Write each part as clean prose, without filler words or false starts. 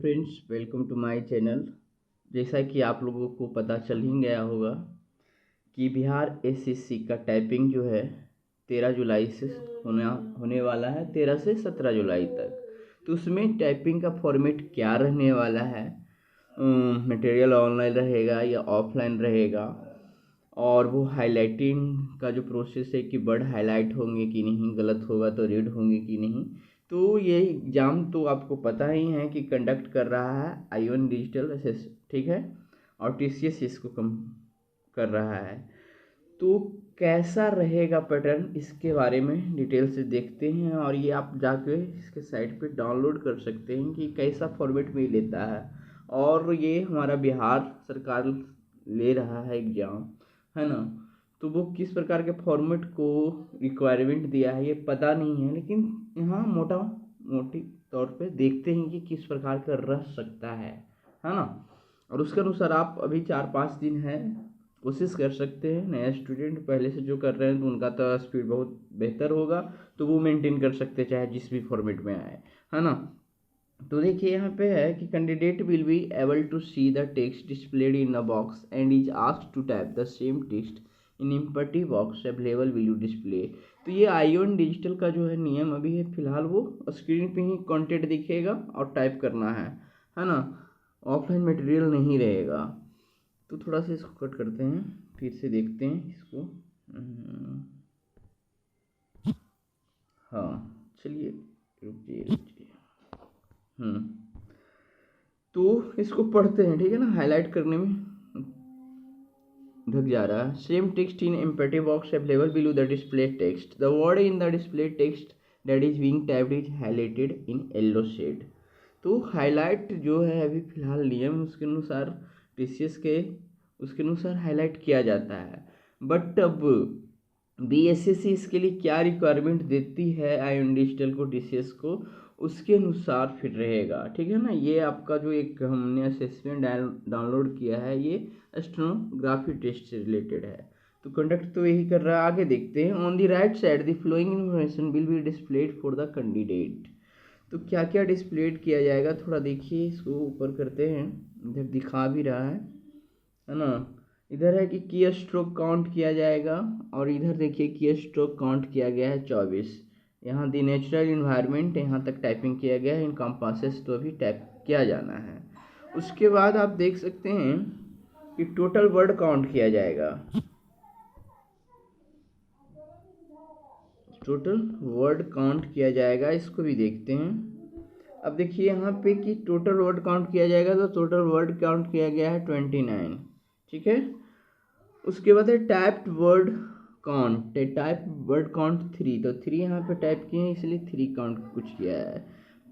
Friends, welcome to my channel. जैसा कि आप लोगों को पता चल ही गया होगा कि बिहार एसएससी का टाइपिंग जो है 13 जुलाई से होने वाला है, 13 से 17 जुलाई तक। तो उसमें टाइपिंग का फॉर्मेट क्या रहने वाला है, मटेरियल ऑनलाइन रहेगा या ऑफलाइन रहेगा, और वो हाईलाइटिंग का जो प्रोसेस है कि वर्ड हाईलाइट होंगे कि नहीं, गलत होगा तो रीड होंगे कि नहीं। तो ये एग्ज़ाम तो आपको पता ही है कि कंडक्ट कर रहा है आईओएन डिजिटल एसेस, ठीक है, और टीसीएस इसको कम कर रहा है। तो कैसा रहेगा पैटर्न, इसके बारे में डिटेल से देखते हैं। और ये आप जाके इसके साइट पे डाउनलोड कर सकते हैं कि कैसा फॉर्मेट में लेता है। और ये हमारा बिहार सरकार ले रहा है एग्ज़ाम, है ना। तो वो किस प्रकार के फॉर्मेट को रिक्वायरमेंट दिया है ये पता नहीं है, लेकिन यहाँ मोटी तौर पे देखते हैं कि किस प्रकार का रह सकता है ना। और उसके अनुसार आप अभी 4-5 दिन है, कोशिश कर सकते हैं। नया स्टूडेंट पहले से जो कर रहे हैं तो उनका तो स्पीड बहुत बेहतर होगा, तो वो मेंटेन कर सकते चाहे जिस भी फॉर्मेट में आए, है ना। तो देखिए यहाँ पे है कि candidate will be able to see the text displayed in the box and is asked to type the same text in empty box available will you display. तो ये आईओएन डिजिटल का जो है नियम अभी है फिलहाल, वो स्क्रीन पे ही कंटेंट दिखेगा और टाइप करना है ना। ऑफलाइन मटेरियल नहीं रहेगा। तो थोड़ा सा इसको कट करते हैं, फिर से देखते हैं इसको। हाँ चलिए, रुकिए। तो इसको पढ़ते हैं, ठीक है ना। हाईलाइट करने में ढक जा रहा है। Same text in empty box available below the display text, the word in the display text that is being typed is highlighted in yellow shade. तो हाईलाइट जो है अभी फिलहाल नियम उसके अनुसार टीसीएस के उसके अनुसार हाईलाइट किया जाता है। बट अब बीएसएससी इसके लिए क्या रिक्वायरमेंट देती है आईओएन डिजिटल को, टीसीएस को, उसके अनुसार फिर रहेगा, ठीक है ना। ये आपका जो एक हमने असेसमेंट डाउनलोड किया है, ये स्टेनोग्राफी टेस्ट से रिलेटेड है। तो कंडक्ट तो यही कर रहा है। आगे देखते हैं। On the right side the flowing information will be displayed for the candidate. तो क्या क्या डिस्प्लेड किया जाएगा, थोड़ा देखिए, इसको ऊपर करते हैं। इधर दिखा भी रहा है ना। इधर है कि स्ट्रोक काउंट किया जाएगा, और इधर देखिए की स्ट्रोक काउंट किया गया है 24। यहाँ दी नेचुरल इन्वायरमेंट यहाँ तक टाइपिंग किया गया है, इन कंपासेस तो अभी टाइप किया जाना है। उसके बाद आप देख सकते हैं कि टोटल वर्ड काउंट किया जाएगा। टोटल वर्ड काउंट किया जाएगा, इसको भी देखते हैं। अब देखिए यहाँ पे कि टोटल वर्ड काउंट किया जाएगा, तो टोटल वर्ड काउंट किया गया है 29, ठीक है। उसके बाद है typed word count, type word count 3, तो 3 यहाँ पे टाइप किए हैं इसलिए 3 काउंट कुछ किया है।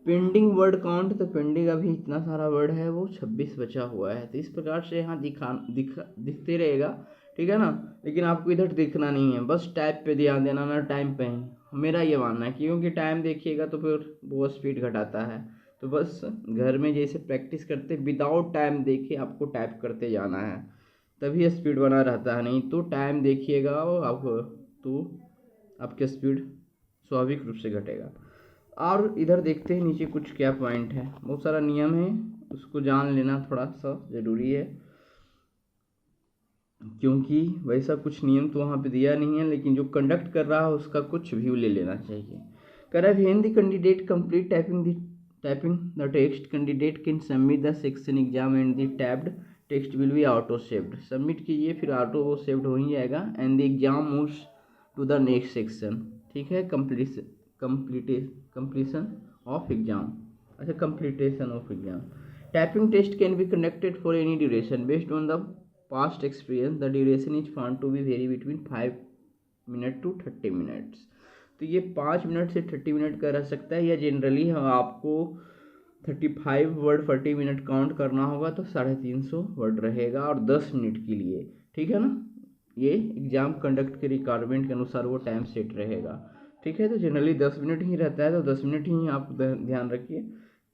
पेंडिंग वर्ड काउंट, तो पेंडिंग अभी इतना सारा वर्ड है वो 26 बचा हुआ है। तो इस प्रकार से यहाँ दिखते रहेगा, ठीक है ना। लेकिन आपको इधर दिखना नहीं है, बस टाइप पे ध्यान देना ना, टाइम पे ही। मेरा ये मानना है, क्योंकि टाइम देखिएगा तो फिर वो स्पीड घटाता है। तो बस घर में जैसे प्रैक्टिस करते विदाउट टाइम देखे आपको टाइप करते जाना है, तभी स्पीड बना रहता है। नहीं तो टाइम देखिएगा आप, तो आपकी स्पीड स्वाभाविक रूप से घटेगा। और इधर देखते हैं नीचे कुछ क्या पॉइंट है, बहुत सारा नियम है, उसको जान लेना थोड़ा सा ज़रूरी है, क्योंकि वैसा कुछ नियम तो वहाँ पे दिया नहीं है, लेकिन जो कंडक्ट कर रहा है उसका कुछ व्यू ले लेना चाहिए। कर when the candidate complete typing the text, candidate can submit the section exam and the tabbed text will be auto saved. Submit कीजिए, फिर ऑटो वो सेव्ड हो ही जाएगा। And the exam moves to the next section, ठीक है। Completion of exam, अच्छा, completion of exam. Typing test can be conducted for any duration based on the past experience. The duration is found to be vary between 5 minute to 30 minutes. तो ये 5 minute से 30 minute का रह सकता है, या generally आपको 35 वर्ड 40 मिनट काउंट करना होगा तो 350 वर्ड रहेगा, और 10 मिनट के लिए, ठीक है ना। ये एग्जाम कंडक्ट के रिक्वायरमेंट के अनुसार वो टाइम सेट रहेगा, ठीक है। तो जनरली 10 मिनट ही रहता है, तो 10 मिनट ही आप ध्यान रखिए।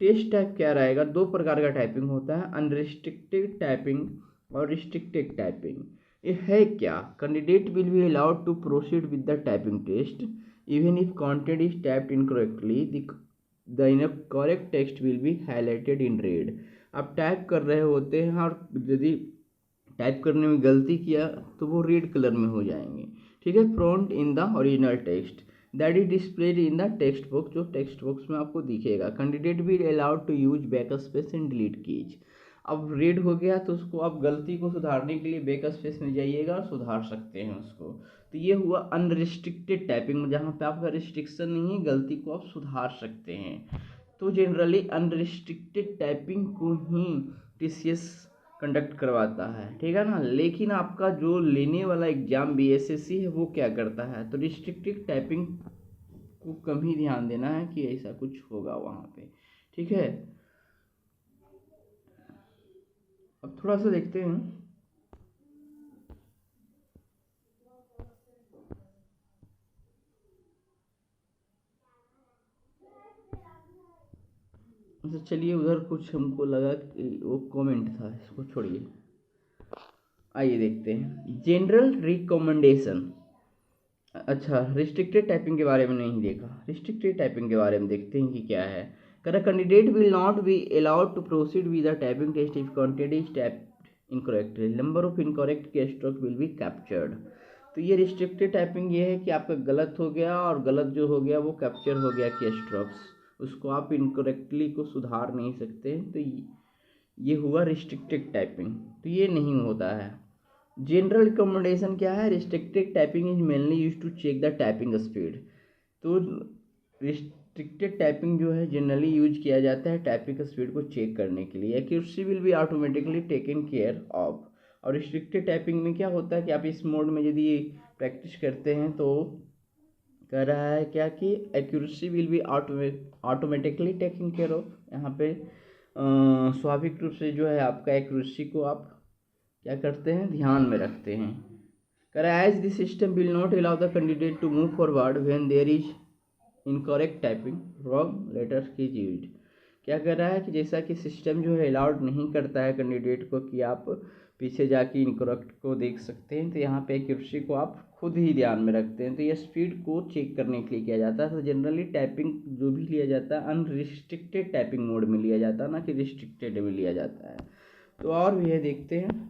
टेस्ट टाइप क्या रहेगा, 2 प्रकार का टाइपिंग होता है, अनरिस्ट्रिक्टेड टाइपिंग और रिस्ट्रिक्टेड टाइपिंग। ये है क्या, candidate will be allowed to proceed with the typing test even if content is typed incorrectly. The the incorrect text will be highlighted in red. आप टाइप कर रहे होते हैं और यदि टाइप करने में गलती किया तो वो रेड कलर में हो जाएंगे, ठीक है। Front in the original text that is displayed in the text box, जो टेक्स्ट बॉक्स में आपको दिखेगा। Candidate will allowed to use backspace and delete keys. अब रेड हो गया तो उसको आप गलती को सुधारने के लिए बैक स्पेस में जाइएगा और सुधार सकते हैं उसको। तो ये हुआ अनरिस्ट्रिक्टेड टाइपिंग, जहाँ पे आपका रिस्ट्रिक्शन नहीं है, गलती को आप सुधार सकते हैं। तो जनरली अनरिस्ट्रिक्टेड टाइपिंग को ही टीसीएस कंडक्ट करवाता है, ठीक है ना। लेकिन आपका जो लेने वाला एग्जाम बीएसएससी है वो क्या करता है, तो रिस्ट्रिक्टेड टाइपिंग को कम ही ध्यान देना है कि ऐसा कुछ होगा वहाँ पे, ठीक है। अब थोड़ा सा देखते हैं, तो चलिए उधर कुछ हमको लगा कि वो कमेंट था, इसको छोड़िए, आइए देखते हैं जनरल रिकमेंडेशन। अच्छा, रिस्ट्रिक्टेड टाइपिंग के बारे में नहीं देखा, रिस्ट्रिक्टेड टाइपिंग के बारे में देखते हैं कि क्या है। Correct candidate will not be allowed to proceed with the typing test if content is typed incorrectly, number of incorrect keystroke will be captured. तो ये रिस्ट्रिक्टेड टाइपिंग ये है कि आपका गलत हो गया और गलत जो हो गया वो कैप्चर हो गया की स्ट्रोक्स, उसको आप इनकरेक्टली को सुधार नहीं सकते। तो ये हुआ रिस्ट्रिक्टेड टाइपिंग, तो ये नहीं होता है। जनरल रिकमेंडेशन क्या है, restricted typing is mainly use to check the typing speed. तो रिस्ट्रिक्टेड टाइपिंग जो है जनरली यूज किया जाता है टाइपिंग स्पीड को चेक करने के लिए। Accuracy will be automatically taken care of. और रिस्ट्रिक्टेड टाइपिंग में क्या होता है कि आप इस मोड में यदि प्रैक्टिस करते हैं तो कह रहा है क्या कि accuracy will be automatically taking care of. यहाँ पे स्वाभाविक रूप से जो है आपका एक्यूरेसी को आप क्या करते हैं, ध्यान में रखते हैं। As the system will not allow the candidate to move forward when there is incorrect typing wrong letters की यूज्ड। क्या कर रहा है कि जैसा कि सिस्टम जो है अलाउड नहीं करता है कैंडिडेट को कि आप पीछे जाके इनकरेक्ट को देख सकते हैं, तो यहाँ पे एक्यूरेसी को आप खुद ही ध्यान में रखते हैं। तो ये स्पीड को चेक करने के लिए किया जाता है। तो जनरली टाइपिंग जो भी लिया जाता है अनरिस्ट्रिक्टेड टाइपिंग मोड में लिया जाता है, ना कि रिस्ट्रिक्टेड में लिया जाता है। तो और भी है, देखते हैं।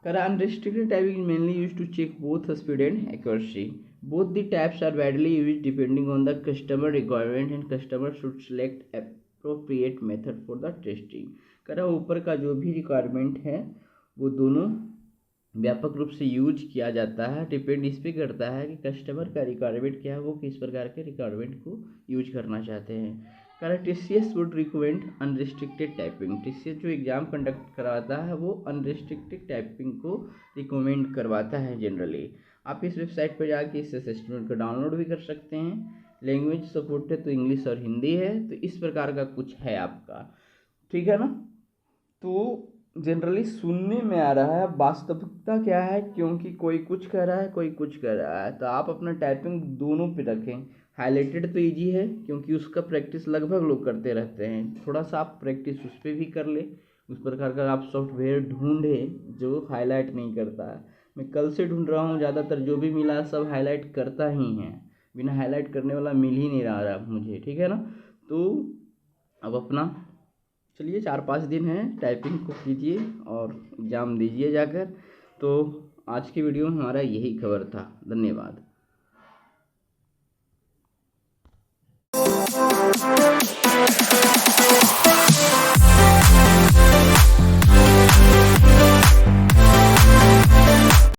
Unrestricted typing is mainly used to check both speed and accuracy. Both the types are widely used depending on the customer requirement and customer should select appropriate method for the testing. ऊपर का जो भी requirement है वो दोनों व्यापक रूप से यूज किया जाता है। डिपेंड इस पे करता है कि कस्टमर का रिक्वायरमेंट क्या है, वो किस प्रकार के रिक्वायरमेंट को यूज करना चाहते हैं। TCS would recommend unrestricted typing. TCS जो एग्जाम कंडक्ट कराता है वो अनरिस्ट्रिक्टेड टाइपिंग को रिकमेंड करवाता है जनरली। आप इस वेबसाइट पर जाके इस असेसमेंट को डाउनलोड भी कर सकते हैं। लैंग्वेज सपोर्ट है तो इंग्लिश और हिंदी है, तो इस प्रकार का कुछ है आपका, ठीक है ना। तो जनरली सुनने में आ रहा है, वास्तविकता क्या है, क्योंकि कोई कुछ कह रहा है कोई कुछ कह रहा है, तो आप अपना टाइपिंग दोनों पे रखें। हाईलाइटेड तो इजी है क्योंकि उसका प्रैक्टिस लगभग लोग करते रहते हैं, थोड़ा सा आप प्रैक्टिस उस पर भी कर ले। उस प्रकार का आप सॉफ्टवेयर ढूंढें जो हाईलाइट नहीं करता है। मैं कल से ढूंढ रहा हूँ, ज़्यादातर जो भी मिला सब हाईलाइट करता ही है, बिना हाईलाइट करने वाला मिल ही नहीं रहा मुझे, ठीक है ना। तो अब अपना चलिए 4-5 दिन है, टाइपिंग को कीजिए और एग्ज़ाम दीजिए जाकर। तो आज की वीडियो में हमारा यही खबर था, धन्यवाद।